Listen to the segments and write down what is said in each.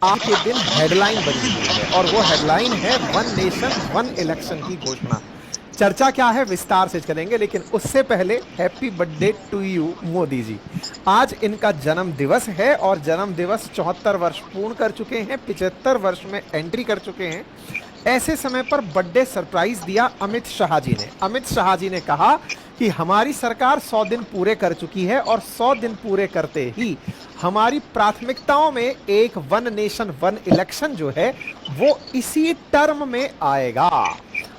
आज के दिन हेडलाइन बनी हुई है और वो हेडलाइन है वन नेशन वन इलेक्शन की घोषणा। चर्चा क्या है विस्तार से करेंगे, लेकिन उससे पहले happy birthday to you Modi ji. आज इनका जन्म दिवस है और जन्म दिवस 74 वर्ष पूर्ण कर चुके हैं, 75 वर्ष में एंट्री कर चुके हैं। ऐसे समय पर बर्थडे सरप्राइज दिया अमित शाह जी ने। अमित शाह जी ने कहा कि हमारी सरकार 100 दिन पूरे कर चुकी है और 100 दिन पूरे करते ही हमारी प्राथमिकताओं में एक वन नेशन वन इलेक्शन जो है वो इसी टर्म में आएगा।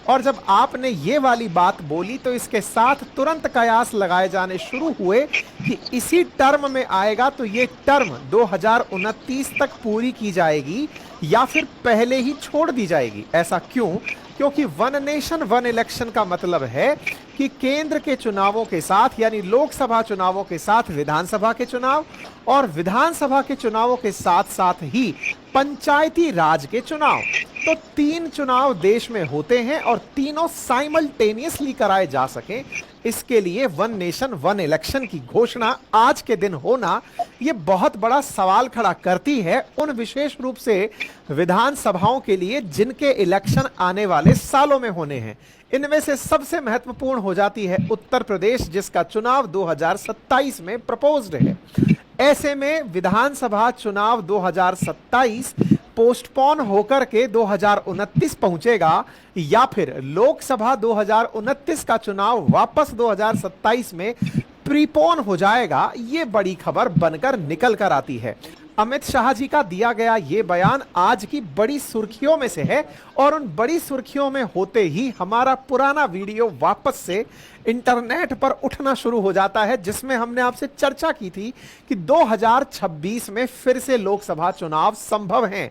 और जब आपने ये वाली बात बोली तो इसके साथ तुरंत कयास लगाए जाने शुरू हुए कि इसी टर्म में आएगा, तो ये टर्म 2029 तक पूरी की जाएगी या फिर पहले ही छोड़ दी जाएगी। ऐसा क्यों? क्योंकि वन नेशन वन इलेक्शन का मतलब है कि केंद्र के चुनावों के साथ यानी लोकसभा चुनावों के साथ विधानसभा के चुनाव और विधानसभा के चुनावों के साथ साथ ही पंचायती राज के चुनाव, तो 3 चुनाव देश में होते हैं और तीनों साइमल्टेनियसली कराए जा सकें, इसके लिए वन नेशन वन इलेक्शन की घोषणा आज के दिन होना ये बहुत बड़ा सवाल खड़ा करती है उन विशेष रूप से विधानसभाओं के लिए जिनके इलेक्शन आने वाले सालों में होने हैं। इनमें से सबसे महत्वपूर्ण हो जाती है उत्तर प्रदेश, जिसका चुनाव 2027 में प्रपोज्ड है। ऐसे में विधानसभा चुनाव 2027 पोस्टपोन होकर के 2029 पहुंचेगा या फिर लोकसभा 2029 का चुनाव वापस 2027 में प्रीपोन हो जाएगा, ये बड़ी खबर बनकर निकल कर आती है। अमित शाह जी का दिया गया ये बयान आज की बड़ी सुर्खियों में से है और उन बड़ी सुर्खियों में होते ही हमारा पुराना वीडियो वापस से इंटरनेट पर उठना शुरू हो जाता है, जिसमें हमने आपसे चर्चा की थी कि 2026 में फिर से लोकसभा चुनाव संभव हैं।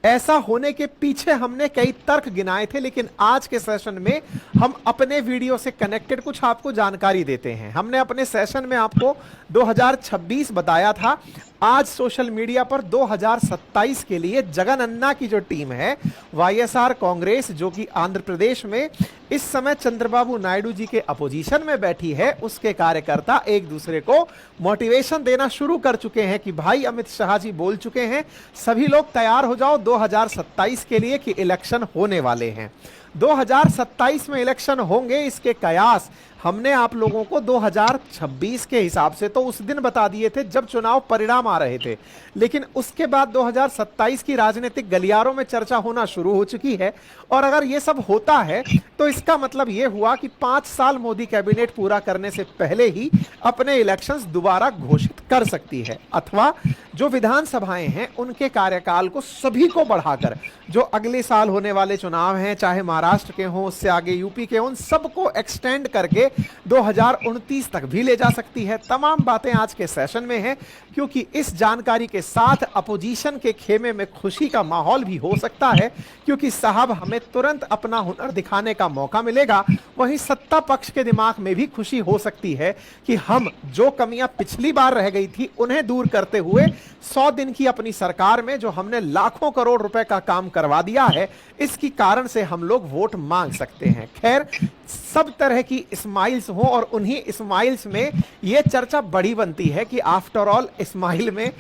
ऐसा होने के पीछे हमने कई तर्क गिनाए थे, लेकिन आज के सेशन में हम अपने वीडियो से कनेक्टेड कुछ आपको जानकारी देते हैं। हमने अपने सेशन में आपको 2026 बताया था। आज सोशल मीडिया पर 2027 के लिए जगनन्ना की जो टीम है वाईएसआर कांग्रेस, जो कि आंध्र प्रदेश में इस समय चंद्रबाबू नायडू जी के अपोजिशन में बैठी है, उसके कार्यकर्ता एक दूसरे को मोटिवेशन देना शुरू कर चुके हैं कि भाई अमित शाह जी बोल चुके हैं, सभी लोग तैयार हो जाओ 2027 के लिए कि इलेक्शन होने वाले हैं। 2027 में इलेक्शन होंगे, इसके कयास हमने आप लोगों को 2026 के हिसाब से तो उस दिन बता दिए थे जब चुनाव परिणाम आ रहे थे, लेकिन उसके बाद 2027 की राजनीतिक गलियारों में चर्चा होना शुरू हो चुकी है। और अगर ये सब होता है तो इसका मतलब ये हुआ कि 5 साल मोदी कैबिनेट पूरा करने से पहले ही अपने इलेक्शंस दोबारा घोषित कर सकती है, अथवा जो विधानसभाएं हैं उनके कार्यकाल को सभी को बढ़ाकर जो अगले साल होने वाले चुनाव हैं, चाहे महाराष्ट्र के हों, उससे आगे यूपी के हों, उन सबको एक्सटेंड करके 2029 तक भी ले जा सकती है। तमाम बातें आज के सेशन में हैं, क्योंकि इस जानकारी के साथ अपोजिशन के खेमे में खुशी का माहौल भी हो सकता है, क्योंकि साहब हमें तुरंत अपना हुनर दिखाने का मौका मिलेगा। वहीं सत्ता पक्ष के दिमाग में भी खुशी हो सकती है कि हम जो कमियां पिछली बार रह गई थी उन्हें दूर करते हुए 100 दिन की अपनी सरकार में जो हमने लाखों करोड़ रुपए का काम करवा दिया है, इसकी कारण से हम लोग वोट मांग सकते हैं। खैर, सब तरह की स्माइल्स हो और उन्हीं स्माइल्स में यह चर्चा बड़ी बनती है कि आफ्टर ऑल स्माइल में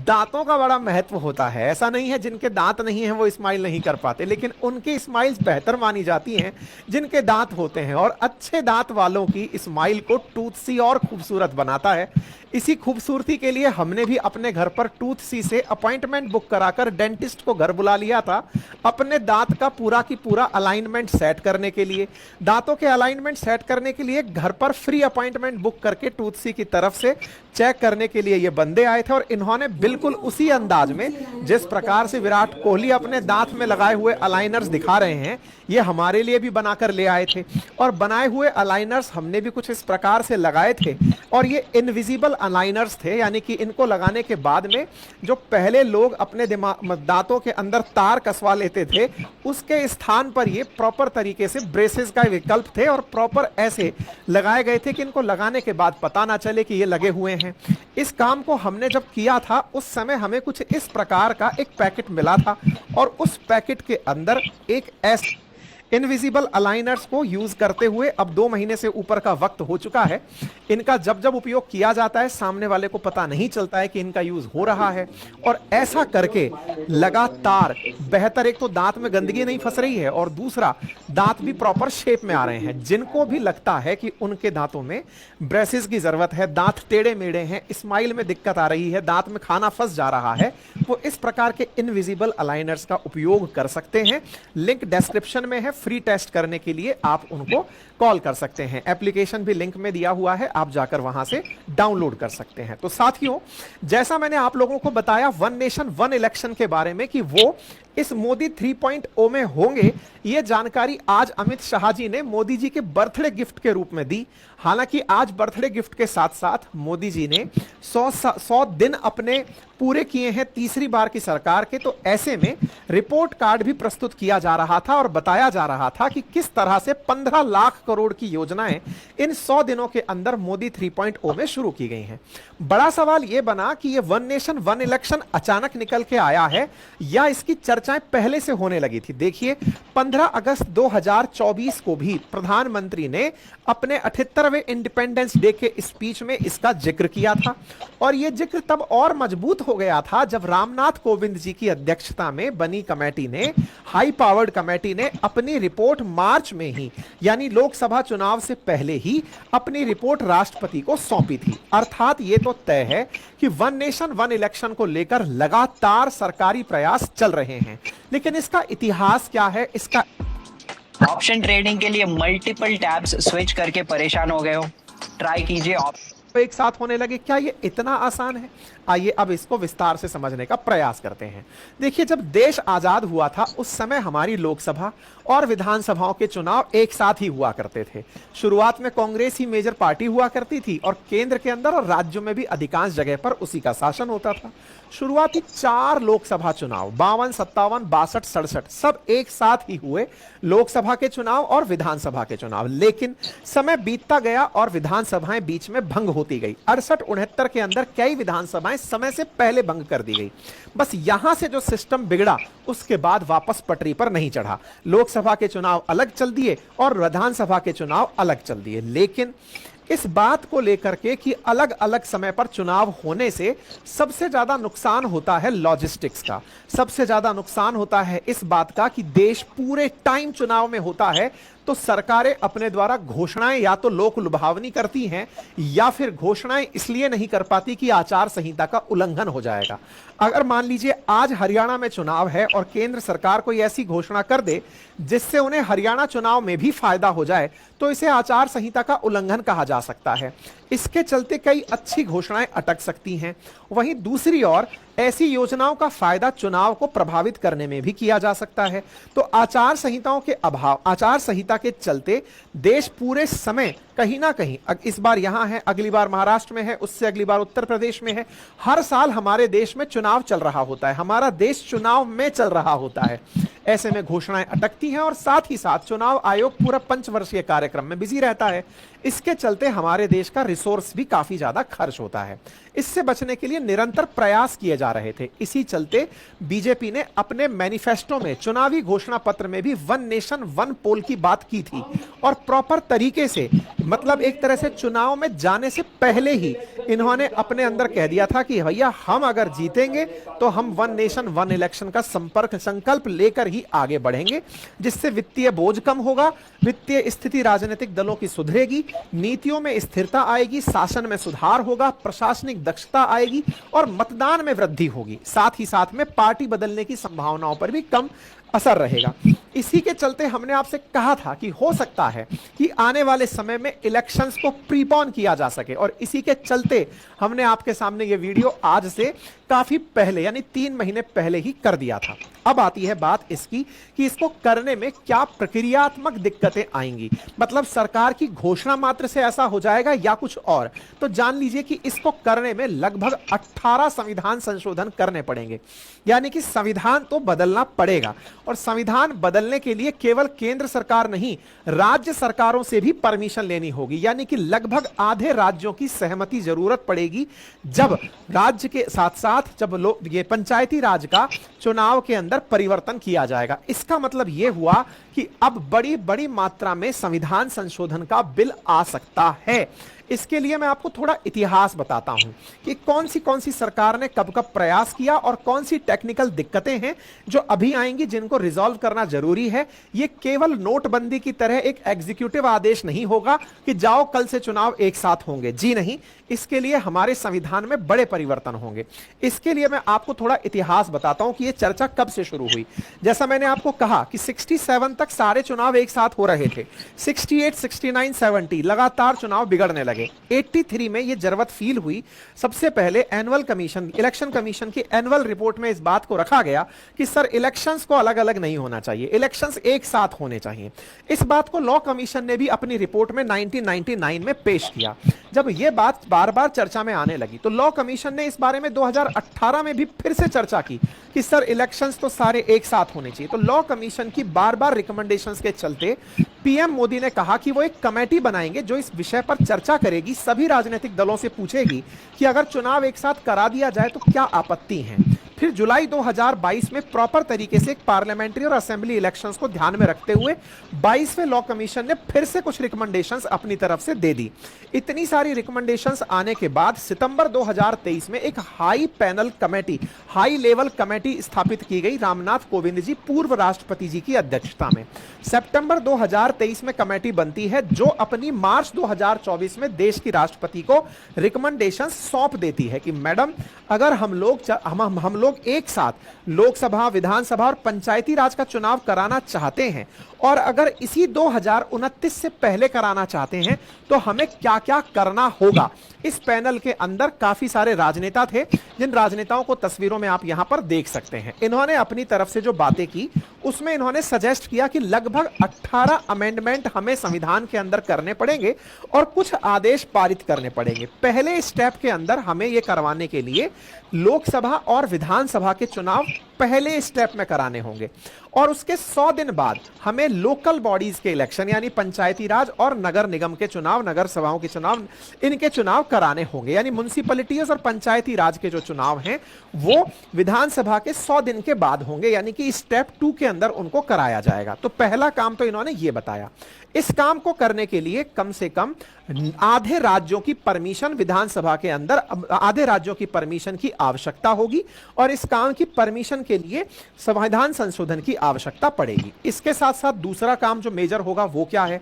दांतों का बड़ा महत्व होता है। ऐसा नहीं है जिनके दांत नहीं है वो स्माइल नहीं कर पाते, लेकिन उनकी स्माइल्स बेहतर मानी जाती हैं जिनके दांत होते हैं, और अच्छे दांत वालों की स्माइल को टूथ सी और खूबसूरत बनाता है। इसी खूबसूरती के लिए हमने भी अपने घर पर टूथ सी से अपॉइंटमेंट बुक कराकर डेंटिस्ट को घर बुला लिया था, अपने दांत का पूरा की पूरा अलाइनमेंट सेट करने के लिए। दांतों के अलाइनमेंट सेट करने के लिए घर पर फ्री अपॉइंटमेंट बुक करके टूथ सी की तरफ से चेक करने के लिए ये बंदे आए थे, और इन्होंने बिल्कुल उसी अंदाज में जिस प्रकार से विराट कोहली अपने दांत में लगाए हुए अलाइनर्स दिखा रहे हैं, ये हमारे लिए भी बनाकर ले आए थे। और बनाए हुए अलाइनर्स हमने भी कुछ इस प्रकार से लगाए थे, और ये इनविजिबल अलाइनर्स थे, यानी कि इनको लगाने के बाद में जो पहले लोग अपने दांतों के अंदर तार कसवा लेते थे, उसके स्थान पर ये प्रॉपर तरीके से ब्रेसेस का विकल्प थे और प्रॉपर ऐसे लगाए गए थे कि इनको लगाने के बाद पता ना चले कि ये लगे हुए हैं। इस काम को हमने जब किया था उस समय हमें कुछ इस प्रकार का एक पैकेट मिला था, और उस पैकेट के अंदर एक इनविजिबल अलाइनर्स को यूज करते हुए अब 2 महीने से ऊपर का वक्त हो चुका है। इनका जब जब उपयोग किया जाता है सामने वाले को पता नहीं चलता है कि इनका यूज हो रहा है, और ऐसा करके लगातार बेहतर, एक तो दांत में गंदगी नहीं फंस रही है और दूसरा दांत भी प्रॉपर शेप में आ रहे हैं। जिनको भी लगता है कि उनके दांतों में ब्रेसेस की जरूरत है, दांत टेढ़े मेढ़े हैं, स्माइल में दिक्कत आ रही है, दांत में खाना फंस जा रहा है, वो इस प्रकार के इनविजिबल अलाइनर्स का उपयोग कर सकते हैं। लिंक डिस्क्रिप्शन में है, फ्री टेस्ट करने के लिए आप उनको कॉल कर सकते हैं। एप्लीकेशन भी लिंक में दिया हुआ है, आप जाकर वहां से डाउनलोड कर सकते हैं। तो साथियों, जैसा मैंने आप लोगों को बताया वन नेशन वन इलेक्शन के बारे में कि वो इस मोदी 3.0 में होंगे, यह जानकारी आज अमित शाह जी ने मोदी जी के बर्थडे गिफ्ट के रूप में दी। हालांकि आज बर्थडे गिफ्ट के साथ साथ मोदी जी ने 100 दिन अपने पूरे किए हैं तीसरी बार की सरकार के, तो ऐसे में रिपोर्ट कार्ड भी प्रस्तुत किया जा रहा था और बताया जा रहा था कि किस तरह से 15 लाख करोड़ की योजनाएं इन 100 दिनों के अंदर मोदी 3.0 में शुरू की गई हैं। बड़ा सवाल यह बना कि यह वन नेशन वन इलेक्शन अचानक निकल के आया है या इसकी चर्चाएं पहले से होने लगी थी। देखिए, 15 अगस्त 2024 को भी प्रधानमंत्री ने अपने 78वें इंडिपेंडेंस डे के स्पीच में इसका जिक्र किया था, और यह जिक्र तब और मजबूत हो गया था जब रामनाथ कोविंद जी की अध्यक्षता में बनी कमेटी ने, हाई पावर्ड कमेटी ने अपनी रिपोर्ट मार्च में ही, यानी लोकसभा चुनाव से पहले ही अपनी रिपोर्ट राष्ट्रपति को सौंपी थी। अर्थात यह तो तय है कि वन नेशन वन इलेक्शन को लेकर लगातार सरकारी प्रयास चल रहे हैं। लेकिन इसका इतिहास क्या है, इसका ऑप्शन ट्रेडिंग के लिए मल्टीपल टैब्स स्विच करके परेशान हो गए हो, ट्राई कीजिए एक साथ होने लगे। क्या ये इतना आसान है? आइए अब इसको विस्तार से समझने का प्रयास करते हैं। देखिए, जब देश आजाद हुआ था उस समय हमारी लोकसभा और विधानसभाओं के चुनाव एक साथ ही हुआ करते थे। शुरुआत में कांग्रेस ही मेजर पार्टी हुआ करती थी और केंद्र के अंदर और राज्यों में भी अधिकांश जगह पर उसी का शासन होता था। शुरुआती 4 लोकसभा चुनाव 52, 57, 62, 67 सब एक साथ ही हुए, लोकसभा के चुनाव और विधानसभा के चुनाव। लेकिन समय बीतता गया और विधानसभाएं बीच में भंग होती गई। 68, 69 के अंदर कई विधानसभाएं समय से पहले भंग कर दी गई। बस यहां से जो सिस्टम बिगड़ा उसके बाद वापस पटरी पर नहीं चढ़ा। लोकसभा के चुनाव अलग चल दिए और विधानसभा के चुनाव अलग चल दिए। लेकिन इस बात को लेकर के कि अलग अलग समय पर चुनाव होने से सबसे ज्यादा नुकसान होता है लॉजिस्टिक्स का, सबसे ज्यादा नुकसान होता है इस बात का कि देश पूरे टाइम चुनाव में होता है तो सरकारें अपने द्वारा घोषणाएं या तो लोक लुभावनी करती हैं या फिर घोषणाएं इसलिए नहीं कर पाती कि आचार संहिता का उल्लंघन हो जाएगा। अगर मान लीजिए आज हरियाणा में चुनाव है और केंद्र सरकार कोई ऐसी घोषणा कर दे जिससे उन्हें हरियाणा चुनाव में भी फायदा हो जाए तो इसे आचार संहिता का उल्लंघन कहा जा सकता है। इसके चलते कई अच्छी घोषणाएं अटक सकती हैं। वहीं दूसरी ओर ऐसी योजनाओं का फायदा चुनाव को प्रभावित करने में भी किया जा सकता है। तो आचार संहिताओं के अभाव, आचार संहिता के चलते देश पूरे समय कहीं ना कहीं, इस बार यहां है, अगली बार महाराष्ट्र में है, उससे अगली बार उत्तर प्रदेश में है, हर साल हमारे देश में चुनाव चल रहा होता है, हमारा देश चुनाव में चल रहा होता है। ऐसे में घोषणाएं अटकती हैं और साथ ही साथ चुनाव आयोग पूरा पंचवर्षीय कार्यक्रम में बिजी रहता है। इसके चलते हमारे देश का रिसोर्स भी काफी ज्यादा खर्च होता है। इससे बचने के लिए निरंतर प्रयास किए जा रहे थे। इसी चलते बीजेपी ने अपने मैनिफेस्टो में, चुनावी घोषणा पत्र में भी वन नेशन वन पोल की बात की थी और प्रॉपर तरीके से, मतलब एक तरह से चुनाव में जाने से पहले ही इन्होंने अपने अंदर कह दिया था कि भैया हम अगर जीतेंगे तो हम वन नेशन वन इलेक्शन का संकल्प लेकर ही आगे बढ़ेंगे, जिससे वित्तीय बोझ कम होगा, वित्तीय स्थिति राजनीतिक दलों की सुधरेगी, नीतियों में स्थिरता आएगी, शासन में सुधार होगा, प्रशासनिक दक्षता आएगी और मतदान में वृद्धि होगी। साथ ही साथ में पार्टी बदलने की संभावनाओं पर भी कम असर रहेगा। इसी के चलते हमने आपसे कहा था कि हो सकता है कि आने वाले समय में इलेक्शंस को प्रीपोन किया जा सके, और इसी के चलते हमने आपके सामने ये वीडियो आज से काफी पहले यानी 3 महीने पहले ही कर दिया था। अब आती है बात इसकी कि इसको करने में क्या प्रक्रियात्मक दिक्कतें आएंगी। मतलब सरकार की घोषणा मात्र से ऐसा हो जाएगा या कुछ और, तो जान लीजिए कि इसको करने में लगभग 18 संविधान संशोधन करने पड़ेंगे। यानी कि संविधान तो बदलना पड़ेगा, और संविधान बदलने के लिए केवल केंद्र सरकार नहीं, राज्य सरकारों से भी परमिशन लेनी होगी। यानी कि लगभग आधे राज्यों की सहमति जरूरत पड़ेगी जब राज्य के साथ साथ जब लोग ये पंचायती राज का चुनाव के अंदर परिवर्तन किया जाएगा। इसका मतलब यह हुआ कि अब बड़ी बड़ी मात्रा में संविधान संशोधन का बिल आ सकता है। इसके लिए मैं आपको थोड़ा इतिहास बताता हूं कि कौन सी सरकार ने कब कब प्रयास किया और कौन सी टेक्निकल दिक्कतें हैं जो अभी आएंगी, जिनको रिजॉल्व करना जरूरी है। यह केवल नोटबंदी की तरह एक एग्जीक्यूटिव आदेश नहीं होगा कि जाओ कल से चुनाव एक साथ होंगे, जी नहीं। इसके लिए हमारे संविधान में बड़े परिवर्तन होंगे। इसके लिए मैं आपको थोड़ा इतिहास बताता हूं कि यह चर्चा कब से शुरू हुई। जैसा मैंने आपको कहा कि 67 तक सारे चुनाव एक साथ हो रहे थे, 68, 69, 70 लगातार चुनाव बिगड़ने लगे। 83 में यह जरूरत फील हुई। सबसे पहले एनुअल कमीशन, इलेक्शन कमीशन की एनुअल रिपोर्ट में इस बात को रखा गया कि सर इलेक्शंस को अलग अलग नहीं होना चाहिए, इलेक्शंस एक साथ होने चाहिए। इस बात को लॉ कमीशन ने भी अपनी रिपोर्ट में 1999 में पेश किया। जब यह बात बार बार चर्चा में आने लगी तो लॉ कमीशन ने इस बारे में 2018 में भी फिर से चर्चा की कि सर इलेक्शंस तो सारे एक साथ होने चाहिए। तो लॉ कमीशन की बार बार रिकमेंडेशंस के चलते पीएम मोदी ने कहा कि वो एक कमेटी बनाएंगे जो इस विषय पर चर्चा करेगी, सभी राजनीतिक दलों से पूछेगी कि अगर चुनाव एक साथ करा दिया जाए तो क्या आपत्ति है। फिर जुलाई 2022 में प्रॉपर तरीके से एक पार्लियामेंट्री और असेंबली इलेक्शंस को ध्यान में रखते हुए 22वें लॉ कमीशन ने फिर से कुछ रिकमेंडेशंस अपनी तरफ से दे दी। इतनी सारी रिकमेंडेशंस आने के बाद सितंबर 2023 में एक high panel committee, high level committee स्थापित की गई रामनाथ कोविंद जी पूर्व राष्ट्रपति जी की अध्यक्षता में। सितंबर 2023 में कमेटी बनती है जो अपनी मार्च 2024 में देश की राष्ट्रपति को रिकमेंडेशंस सौंप देती है कि मैडम अगर हम लोग एक साथ लोकसभा, विधानसभा और पंचायती राज का चुनाव कराना चाहते हैं और अगर इसी 2029 से पहले कराना चाहते हैं तो हमें क्या क्या करना होगा। इस पैनल के अंदर काफी सारे राजनेता थे, जिन राजनेताओं को तस्वीरों में आप यहां पर देख सकते हैं। इन्होंने अपनी तरफ से जो बातें की उसमें इन्होंने सजेस्ट किया कि लगभग 18 अमेंडमेंट हमें संविधान के अंदर करने पड़ेंगे और कुछ आदेश पारित करने पड़ेंगे। पहले स्टेप के अंदर हमें यह करवाने के लिए लोकसभा और विधानसभा के चुनाव पहले स्टेप में कराने होंगे और उसके 100 दिन बाद हमें लोकल बॉडीज के इलेक्शन यानी पंचायती राज और नगर निगम के चुनाव, नगर सभाओं के चुनाव, इनके चुनाव कराने होंगे। यानी म्युनिसिपैलिटीज और पंचायती राज के जो चुनाव हैं वो विधानसभा के 100 दिन के बाद होंगे, यानी कि स्टेप 2 के अंदर उनको कराया जाएगा। तो पहला काम तो इन्होंने ये बताया। इस काम को करने के लिए कम से कम आधे राज्यों की परमिशन विधानसभा के अंदर, आधे राज्यों की परमिशन की आवश्यकता होगी और इस काम की परमिशन के लिए संविधान संशोधन की आवश्यकता पड़ेगी। इसके साथ साथ दूसरा काम जो मेजर होगा वो क्या है,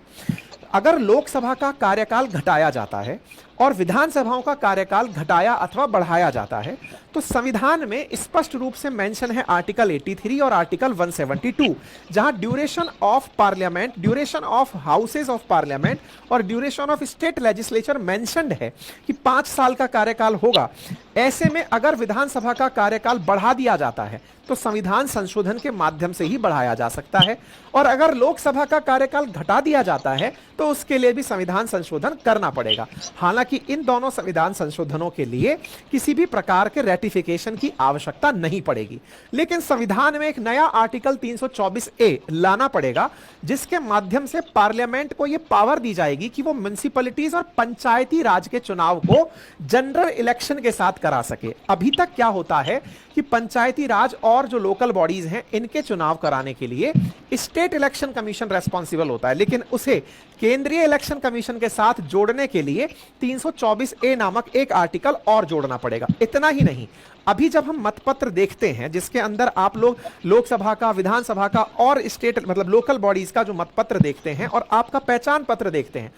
अगर लोकसभा का कार्यकाल घटाया जाता है और विधानसभाओं का कार्यकाल घटाया अथवा बढ़ाया जाता है तो संविधान में स्पष्ट रूप से मेंशन है आर्टिकल 83 और आर्टिकल 172, जहां duration of parliament, duration of houses of parliament और duration of state legislature mentioned है कि 5 साल का कार्यकाल होगा। ऐसे में अगर विधानसभा का कार्यकाल बढ़ा दिया जाता है तो संविधान संशोधन के माध्यम से ही बढ़ाया जा सकता है और अगर लोकसभा का कार्यकाल घटा दिया जाता है तो उसके लिए भी संविधान संशोधन करना पड़ेगा। हालांकि इन दोनों संविधान संशोधनों के लिए किसी भी प्रकार के रेटिफिकेशन की आवश्यकता नहीं पड़ेगी, लेकिन संविधान में एक नया आर्टिकल 324A लाना पड़ेगा जिसके माध्यम से पार्लियामेंट को यह पावर दी जाएगी कि वो म्युनिसिपैलिटीज और पंचायती राज के चुनाव को जनरल इलेक्शन के साथ करा सके। अभी तक क्या होता है कि पंचायती राज और जो लोकल बॉडीज हैं इनके चुनाव कराने के लिए स्टेट इलेक्शन कमीशन रेस्पॉन्सिबल होता है, लेकिन उसे केंद्रीय इलेक्शन कमीशन के साथ जोड़ने के लिए 324A नामक एक आर्टिकल और जोड़ना पड़ेगा। इतना ही नहीं, अभी जब हम मतपत्र देखते हैं जिसके अंदर आप लोग लोकसभा का, विधानसभा का और स्टेट मतलब लोकल बॉडीज का जो मतपत्र देखते हैं और आपका पहचान पत्र देखते हैं,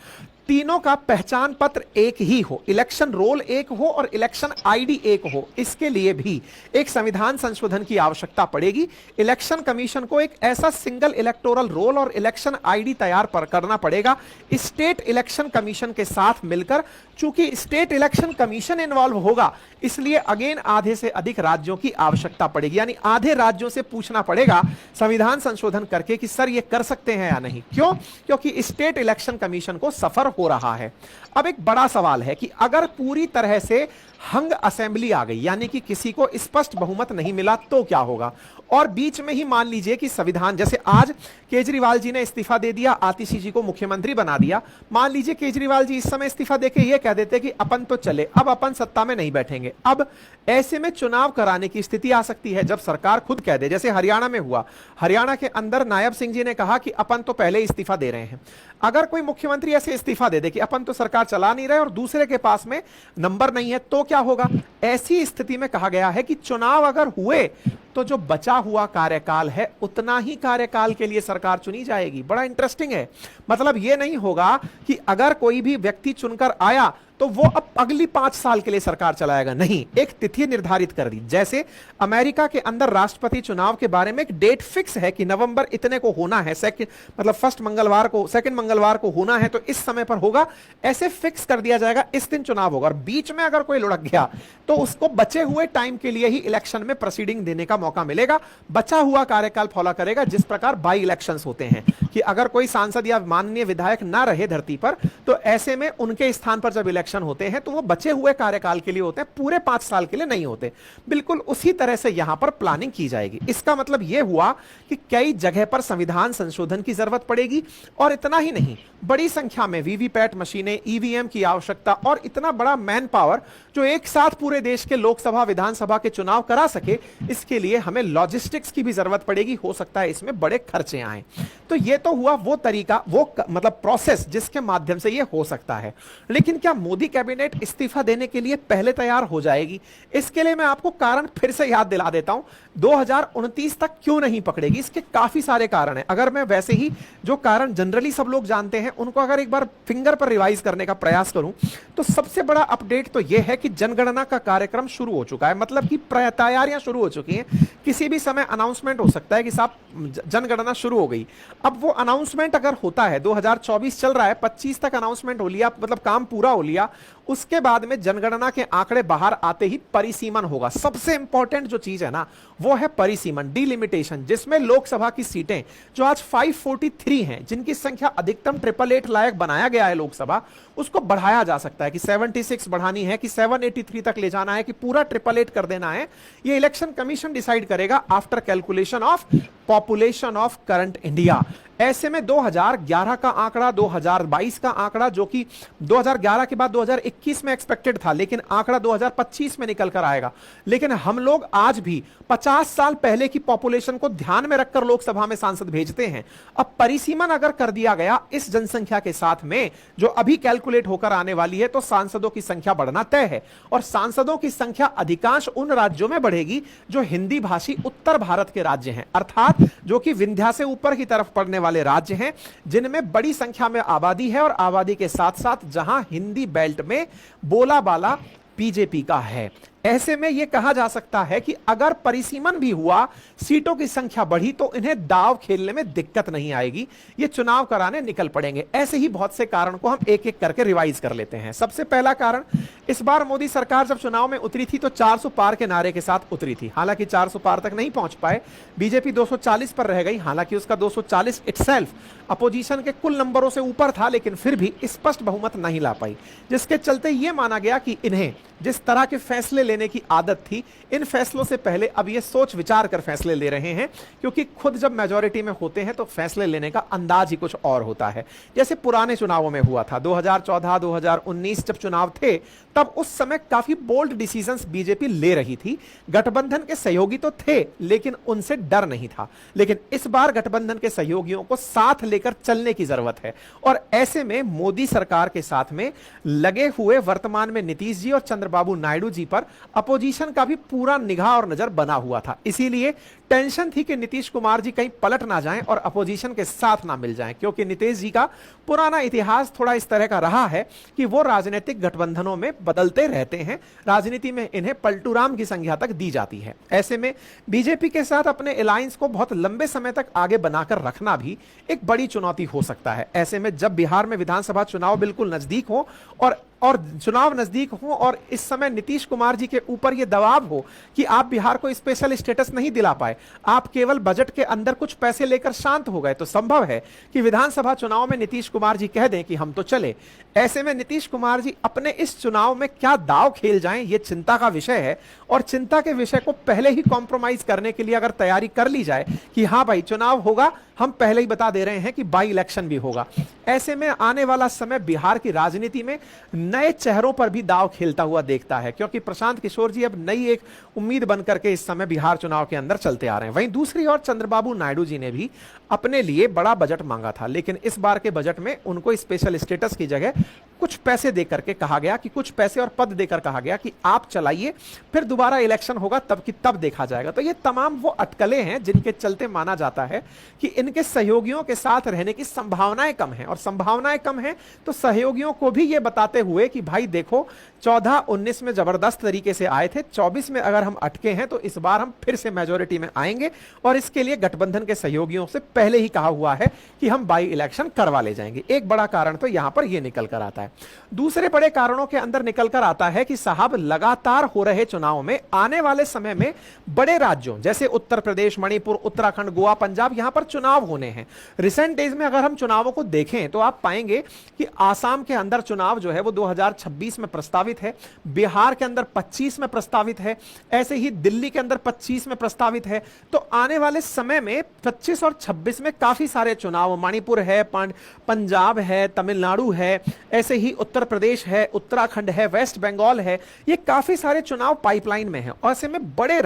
तीनों का पहचान पत्र एक ही हो, इलेक्शन रोल एक हो और इलेक्शन आईडी एक हो। इसके लिए भी एक संविधान संशोधन की आवश्यकता पड़ेगी। इलेक्शन कमीशन को एक ऐसा सिंगल इलेक्टोरल रोल और इलेक्शन आईडी तैयार करना पड़ेगा स्टेट इलेक्शन कमीशन के साथ मिलकर। चूंकि स्टेट इलेक्शन कमीशन इन्वॉल्व होगा इसलिए अगेन आधे से अधिक राज्यों की आवश्यकता पड़ेगी, यानी आधे राज्यों से पूछना पड़ेगा संविधान संशोधन करके कि सर ये कर सकते हैं या नहीं। क्यों? क्योंकि स्टेट इलेक्शन कमीशन को सफर हो रहा है। अब एक बड़ा सवाल है कि अगर पूरी तरह से हंग असेंबली आ गई, यानी कि किसी को स्पष्ट बहुमत नहीं मिला, तो क्या होगा? और बीच में ही मान लीजिए कि संविधान, जैसे आज केजरीवाल जी ने इस्तीफा दे दिया, आतिशी जी को मुख्यमंत्री बना दिया, मान लीजिए केजरीवाल जी इस समय इस्तीफा देके ये कह देते कि अपन तो चले, अब अपन सत्ता में नहीं बैठेंगे। अब ऐसे में चुनाव कराने की स्थिति आ सकती है जब सरकार खुद कह दे, जैसे हरियाणा में हुआ। हरियाणा के अंदर नायब सिंह जी ने कहा कि अपन तो पहले इस्तीफा दे रहे हैं। अगर कोई मुख्यमंत्री ऐसे इस्तीफा दे दे कि अपन तो सरकार चला नहीं रहे और दूसरे के पास में नंबर नहीं है, तो क्या होगा? ऐसी स्थिति में कहा गया है कि चुनाव अगर हुए तो जो बचा हुआ कार्यकाल है उतना ही कार्यकाल के लिए सरकार चुनी जाएगी। बड़ा इंटरेस्टिंग है। मतलब यह नहीं होगा कि अगर कोई भी व्यक्ति चुनकर आया तो वो अब अगली 5 साल के लिए सरकार चलाएगा, नहीं, एक तिथि निर्धारित कर दी। जैसे अमेरिका के अंदर राष्ट्रपति चुनाव के बारे में एक डेट फिक्स है कि नवंबर इतने को होना है, सेकंड मंगलवार को होना है, तो इस समय पर होगा, ऐसे फिक्स कर दिया जाएगा, इस दिन चुनाव होगा। और बीच में अगर कोई लुढ़क गया तो उसको बचे हुए टाइम के लिए ही इलेक्शन में प्रोसीडिंग देने का मौका मिलेगा, बचा हुआ कार्यकाल फॉलो करेगा। जिस प्रकार बाई इलेक्शंस होते हैं कि अगर कोई सांसद या माननीय विधायक ना रहे धरती पर, तो ऐसे में उनके स्थान पर जब इलेक्शन होते हैं तो वो बचे हुए कार्यकाल के लिए होते हैं, पूरे 5 साल के लिए नहीं होते। बिल्कुल उसी तरह से यहां पर प्लानिंग की जाएगी। इसका मतलब यह हुआ कि कई जगह पर संविधान संशोधन की जरूरत पड़ेगी, और इतना ही नहीं, बड़ी संख्या में वीवीपैट मशीनें, ईवीएम की आवश्यकता, और इतना बड़ा मैन पावर जो एक साथ पूरे देश के लोकसभा विधानसभा के चुनाव करा सके, इसके लिए हमें लॉजिस्टिक्स की भी जरूरत पड़ेगी। हो सकता है इसमें बड़े खर्चे आए। तो यह तो हुआ वो तरीका, वो मतलब प्रोसेस जिसके माध्यम से यह हो सकता है। लेकिन क्या मोदी कैबिनेट इस्तीफा देने के लिए पहले तैयार हो जाएगी? इसके लिए मैं आपको कारण फिर से याद दिला देता हूं। 2029 तक क्यों नहीं पकड़ेगी? इसके काफी सारे कारण हैं। अगर मैं वैसे ही जो कारण जनरली सब लोग जानते हैं उनको अगर एक बार फिंगर पर रिवाइज करने का प्रयास करूं, तो सबसे बड़ा अपडेट तो यह है कि जनगणना का कार्यक्रम शुरू हो चुका है। मतलब कि तैयारियां शुरू हो चुकी हैं। किसी भी समय अनाउंसमेंट हो सकता है कि साहब जनगणना शुरू हो गई। अब वो अनाउंसमेंट अगर होता है, 2024 चल रहा है, 25 तक अनाउंसमेंट हो लिया, मतलब काम पूरा हो लिया, उसके बाद में जनगणना के आंकड़े बाहर आते ही परिसीमन होगा। सबसे इंपॉर्टेंट जो चीज है ना, वो है परिसीमन, डिलिमिटेशन, जिसमें लोकसभा की सीटें जो आज 543 हैं, जिनकी संख्या अधिकतम 888 लायक बनाया गया है लोकसभा, उसको बढ़ाया जा सकता है कि 76 बढ़ानी है कि 783 तक ले जाना है कि पूरा 888 कर देना है। ये इलेक्शन कमीशन डिसाइड करेगा after calculation of population of current India. ऐसे में 2011 का आंकड़ा, 2022 का आंकड़ा, जो कि 2011 के बाद 2021 में एक्सपेक्टेड था, लेकिन आंकड़ा 2025 में निकल कर आएगा। लेकिन हम लोग आज भी 50 साल पहले की पॉपुलेशन को ध्यान में रखकर लोकसभा में सांसद भेजते हैं। अब परिसीमन अगर कर दिया गया इस जनसंख्या के साथ में जो अभी कैलकुलेट होकर आने वाली है, तो सांसदों की संख्या बढ़ना तय है। और सांसदों की संख्या अधिकांश उन राज्यों में बढ़ेगी जो हिंदी भाषी उत्तर भारत के राज्य हैं, अर्थात जो कि विंध्या से ऊपर की तरफ पड़ने वाले राज्य हैं, जिनमें बड़ी संख्या में आबादी है, और आबादी के साथ साथ जहां हिंदी बेल्ट में बोलाबाला बीजेपी का है। ऐसे में यह कहा जा सकता है कि अगर परिसीमन भी हुआ, सीटों की संख्या बढ़ी, तो इन्हें दाव खेलने में दिक्कत नहीं आएगी, ये चुनाव कराने निकल पड़ेंगे। ऐसे ही बहुत से कारण को हम एक एक करके रिवाइज कर लेते हैं। सबसे पहला कारण, इस बार मोदी सरकार जब चुनाव में उतरी थी तो 400 पार के नारे के साथ उतरी थी। हालांकि 400 पार तक नहीं पहुंच पाए, बीजेपी 240 पर रह गई। हालांकि उसका 240 इटसेल्फ अपोजिशन के कुल नंबरों से ऊपर था, लेकिन फिर भी स्पष्ट बहुमत नहीं ला पाई, जिसके चलते यह माना गया कि इन्हें जिस तरह के फैसले लेने की आदत थी, इन फैसलों से पहले अब ये सोच विचार कर फैसले ले रहे हैं, क्योंकि खुद जब मेजॉरिटी में होते हैं तो फैसले लेने का अंदाज ही कुछ और होता है। जैसे पुराने चुनावों में हुआ था, 2014, 2019 जब चुनाव थे, तब उस समय काफी बोल्ड डिसीजंस बीजेपी ले रही थी। गठबंधन के सहयोगी तो थे, लेकिन उनसे डर नहीं था। लेकिन इस बार गठबंधन के सहयोगियों को साथ लेकर चलने की जरूरत है, और ऐसे में मोदी सरकार के साथ में लगे हुए वर्तमान में नीतीश जी और चंद्रबाबू नायडू जी पर अपोजिशन का भी पूरा निगाह और नजर बना हुआ था। इसीलिए टेंशन थी कि नीतीश कुमार जी कहीं पलट ना जाएं और अपोजिशन के साथ ना मिल जाएं, क्योंकि नीतीश जी का पुराना इतिहास थोड़ा इस तरह का रहा है कि वो राजनीतिक गठबंधनों में बदलते रहते हैं। राजनीति में इन्हें पलटूराम की संज्ञा तक दी जाती है। ऐसे में बीजेपी के साथ अपने अलायंस को बहुत लंबे समय तक आगे बनाकर रखना भी एक बड़ी चुनौती हो सकता है। ऐसे में जब बिहार में विधानसभा चुनाव बिल्कुल नजदीक हो और चुनाव नजदीक हो, और इस समय नीतीश कुमार जी के ऊपर यह दबाव हो कि आप बिहार को स्पेशल स्टेटस नहीं दिला पाए, आप केवल बजट के अंदर कुछ पैसे लेकर शांत हो गए, तो संभव है कि विधानसभा चुनाव में नीतीश कुमार जी कह दें कि हम तो चले। ऐसे में नीतीश कुमार जी अपने इस चुनाव में क्या दांव खेल जाएं, यह चिंता का विषय है। और चिंता के विषय को पहले ही कॉम्प्रोमाइज करने के लिए अगर तैयारी कर ली जाए कि हां भाई चुनाव होगा, हम पहले ही बता दे रहे हैं कि बाई इलेक्शन भी होगा, ऐसे में आने वाला समय बिहार की राजनीति में नए चेहरों पर भी दांव खेलता हुआ देखता है, क्योंकि प्रशांत किशोर जी अब नई एक उम्मीद बनकर के इस समय बिहार चुनाव के अंदर चलते आ रहे हैं। वहीं दूसरी ओर चंद्रबाबू नायडू जी ने भी अपने लिए बड़ा बजट मांगा था, लेकिन इस बार के बजट में उनको स्पेशल स्टेटस की जगह कुछ पैसे देकर के कहा गया कि कुछ पैसे और पद देकर कहा गया कि आप चलाइए, फिर दोबारा इलेक्शन होगा तब की तब देखा जाएगा। तो ये तमाम वो अटकलें हैं जिनके चलते माना जाता है कि इनके सहयोगियों के साथ रहने की संभावनाएं कम हैं, और संभावनाएं कम हैं तो सहयोगियों को भी ये बताते हुए कि भाई देखो 14-19 में जबरदस्त तरीके से आए थे, 24 में अगर हम अटके हैं तो इस बार हम फिर से मेजोरिटी में आएंगे, और इसके लिए गठबंधन के सहयोगियों से पहले ही कहा हुआ है कि हम बाई इलेक्शन करवा ले जाएंगे। एक बड़ा कारण तो यहां पर यह निकल कर आता है। दूसरे बड़े कारणों के अंदर निकल कर आता है कि साहब लगातार हो रहे चुनाव में आने वाले समय में बड़े राज्यों जैसे उत्तर प्रदेश, मणिपुर, उत्तराखंड, गोवा, पंजाब, यहां पर चुनाव होने हैं। रिसेंट डेज में अगर हम चुनावों को देखें तो आप पाएंगे कि आसाम के अंदर चुनाव जो है वो 2026 में प्रस्तावित है, बिहार के अंदर 25 में प्रस्तावित है, ऐसे ही दिल्ली के अंदर 25 में प्रस्तावित है। तो आने वाले समय में 25 और 26 में काफी सारे चुनाव, मणिपुर है, पंजाब है, तमिलनाडु है, ऐसे ही उत्तर प्रदेश है, उत्तराखंड है, वेस्ट बंगाल है, ये काफी सारे चुनाव पाइपलाइन में हैं। और ऐसे में बड़े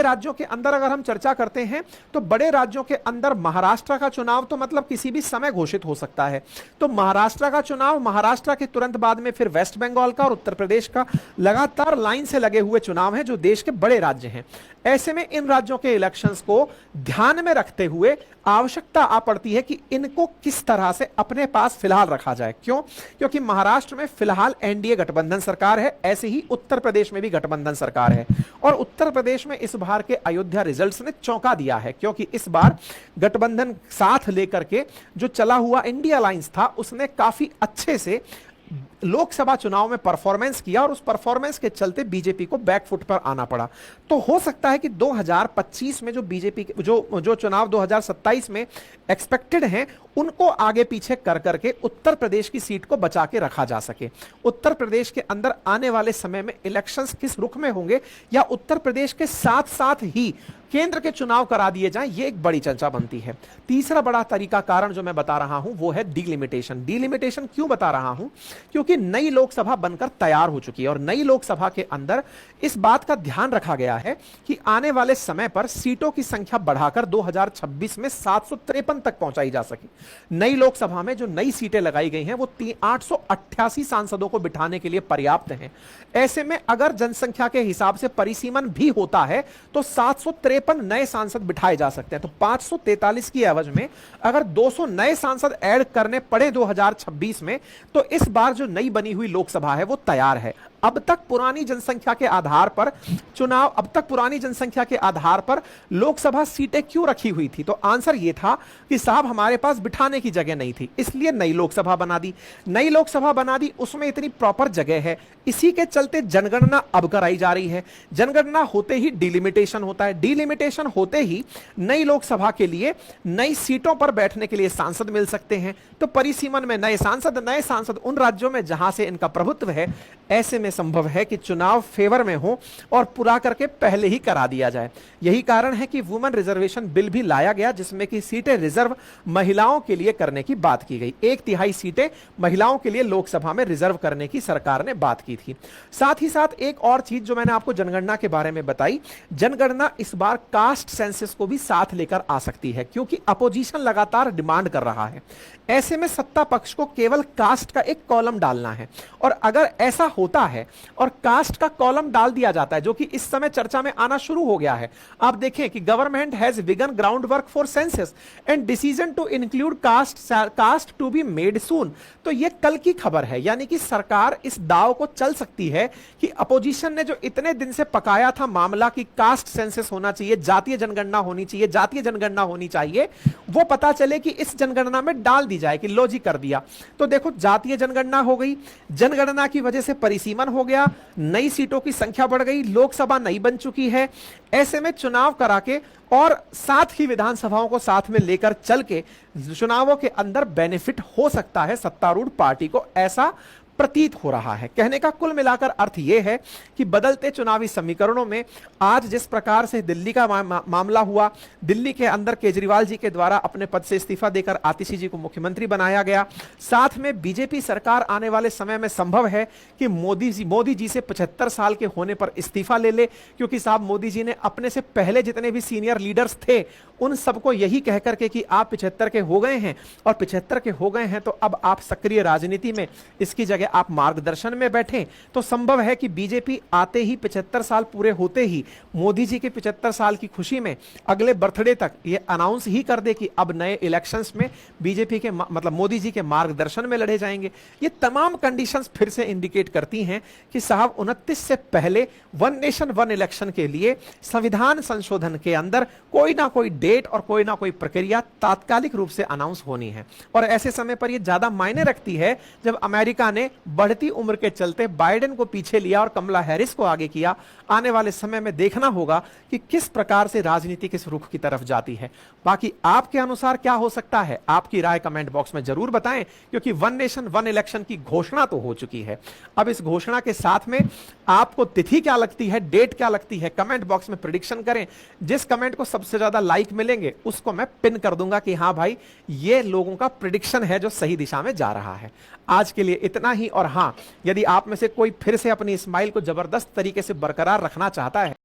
राज्यों के अंदर अगर हम चर्चा करते हैं तो बड़े राज्यों के अंदर महाराष्ट्र का चुनाव तो मतलब किसी भी समय घोषित हो सकता है। तो महाराष्ट्र का चुनाव, महाराष्ट्र के तुरंत बाद में फिर वेस्ट बंगाल का और उत्तर प्रदेश का, लगातार लाइन से लगे हुए चुनाव हैं जो देश के बड़े राज्य हैं। ऐसे में इन राज्यों के इलेक्शंस को ध्यान में रखते हुए आवश्यकता आ पड़ती है कि इनको किस तरह से अपने पास फिलहाल रखा जाए। क्यों? क्योंकि महाराष्ट्र में फिलहाल एनडीए गठबंधन सरकार है, ऐसे ही उत्तर प्रदेश में भी गठबंधन सरकार है। और उत्तर प्रदेश में इस बार के अयोध्या रिजल्ट्स ने चौंका दिया है, क्योंकि इस बार गठबंधन साथ लेकर के जो चला हुआ इंडिया अलायंस था उसने काफी अच्छे से लोकसभा चुनाव में परफॉर्मेंस किया, और उस परफॉर्मेंस के चलते बीजेपी को बैकफुट पर आना पड़ा। तो हो सकता है कि 2025 में जो बीजेपी जो चुनाव 2027 में एक्सपेक्टेड हैं उनको आगे पीछे कर करके उत्तर प्रदेश की सीट को बचा के रखा जा सके। उत्तर प्रदेश के अंदर आने वाले समय में इलेक्शंस किस रुख में होंगे, या उत्तर प्रदेश के साथ साथ ही केंद्र के चुनाव करा दिए जाएं, ये एक बड़ी चर्चा बनती है। तीसरा बड़ा तरीका कारण जो मैं बता रहा हूं वो है डिलिमिटेशन। डिलिमिटेशन क्यों बता रहा हूं? क्योंकि नई लोकसभा बनकर तैयार हो चुकी है, और नई लोकसभा के अंदर इस बात का ध्यान रखा गया है कि आने वाले समय पर सीटों की संख्या बढ़ाकर 2026 में 753 तक पहुंचाई जा सके। नई लोकसभा में जो नई सीटें लगाई गई हैं वो 888 सांसदों को बिठाने के लिए पर्याप्त हैं। ऐसे में अगर जनसंख्या के हिसाब से परिसीमन भी होता है तो 753 नए सांसद बिठाए जा सकते हैं। तो 543 की एवज में अगर 200 नए सांसद ऐड करने पड़े 2026 में, तो इस बार जो नई बनी हुई लोकसभा है वो तैयार है। अब तक पुरानी जनसंख्या के आधार पर लोकसभा सीटें क्यों रखी हुई थी? तो आंसर यह था कि साहब हमारे पास बिठाने की जगह नहीं थी, इसलिए नई लोकसभा बना दी। नई लोकसभा बना दी, उसमें इतनी प्रॉपर जगह है, इसी के चलते जनगणना अब कराई जा रही है। जनगणना होते ही डिलिमिटेशन होता है, डिलिमिटेशन होते ही नई लोकसभा के लिए नई सीटों पर बैठने के लिए सांसद मिल सकते हैं। तो परिसीमन में नए सांसद उन राज्यों में जहां से इनका प्रभुत्व है, ऐसे में संभव है कि चुनाव फेवर में हो और पूरा करके पहले ही करा दिया जाए। यही कारण है कि वुमेन रिजर्वेशन बिल भी लाया गया, जिसमें कि सीटें रिजर्व महिलाओं के लिए करने की बात की गई। 1/3 सीटें महिलाओं के लिए लोकसभा में रिजर्व करने की सरकार ने बात की थी। साथ ही साथ एक और चीज जो मैंने आपको जनगणना के बारे में बताई, जनगणना इस बार कास्ट सेंसस को भी साथ लेकर आ सकती है, क्योंकि अपोजिशन लगातार डिमांड कर रहा है। ऐसे में सत्ता पक्ष को केवल कास्ट का एक कॉलम डालना है, और अगर ऐसा होता है और कास्ट का कॉलम डाल दिया जाता है, जो कि इस समय चर्चा में आना शुरू हो गया है। आप देखें कि government has begun ground work for census and decision to include caste to be made soon. तो यह कल की खबर है, यानी कि सरकार इस दाव को चल सकती है कि अपोजिशन ने जो इतने दिन से पकाया था मामला कि कास्ट सेंसस होना चाहिए, जातीय जनगणना होनी चाहिए, वो पता चले कि इस जनगणना में डाल दी जाए कि लो जी कर दिया। तो देखो, जातीय जनगणना हो गई, जनगणना की वजह से परिसीमन परिवर्तन हो गया, नई सीटों की संख्या बढ़ गई, लोकसभा नई बन चुकी है। ऐसे में चुनाव करा के और साथ ही विधानसभाओं को साथ में लेकर चल के चुनावों के अंदर बेनिफिट हो सकता है सत्तारूढ़ पार्टी को, ऐसा प्रतीत हो रहा है। कहने का कुल मिलाकर अर्थ यह है कि बदलते चुनावी समीकरणों में आज जिस प्रकार से दिल्ली का मामला हुआ, दिल्ली के अंदर केजरीवाल जी के द्वारा अपने पद से इस्तीफा देकर आतिशी जी को मुख्यमंत्री बनाया गया, साथ में बीजेपी सरकार आने वाले समय में संभव है कि मोदी जी से 75 साल के होने पर इस्तीफा ले ले, क्योंकि साहब मोदी जी ने अपने से पहले जितने भी सीनियर लीडर्स थे उन सबको यही कहकर के कि आप 75 के हो गए हैं और 75 के हो गए हैं तो अब आप सक्रिय राजनीति में, इसकी जगह आप मार्गदर्शन में बैठें, तो संभव है कि बीजेपी आते ही 75 साल पूरे होते ही मोदी जी के 75 साल की खुशी में अगले बर्थडे तक ये अनाउंस ही कर दे कि अब नए इलेक्शंस में बीजेपी के मतलब मोदी जी के मार्गदर्शन में लड़े जाएंगे। ये तमाम कंडीशंस फिर से इंडिकेट करती हैं कि साहब 29 से पहले वन नेशन वन इलेक्शन के लिए संविधान संशोधन के अंदर कोई ना कोई डेट और कोई ना कोई प्रक्रिया तात्कालिक रूप से अनाउंस होनी है। और ऐसे समय पर यह ज्यादा मायने रखती है जब अमेरिका ने बढ़ती उम्र के चलते बाइडेन को पीछे लिया और कमला हैरिस को आगे किया। आने वाले समय में देखना होगा कि किस प्रकार से राजनीति किस रुख की तरफ जाती है। बाकी आपके अनुसार क्या हो सकता है, आपकी राय कमेंट बॉक्स में जरूर बताएं, क्योंकि वन नेशन वन इलेक्शन की घोषणा तो हो चुकी है। अब इस घोषणा के साथ में आपको तिथि क्या लगती है, डेट क्या लगती है, कमेंट बॉक्स में प्रेडिक्शन करें। जिस कमेंट को सबसे ज्यादा लाइक मिलेंगे उसको मैं पिन कर दूंगा कि हां भाई ये लोगों का प्रेडिक्शन है जो सही दिशा में जा रहा है। आज के लिए इतना ही। और हां, यदि आप में से कोई फिर से अपनी स्माइल को जबरदस्त तरीके से बरकरार रखना चाहता है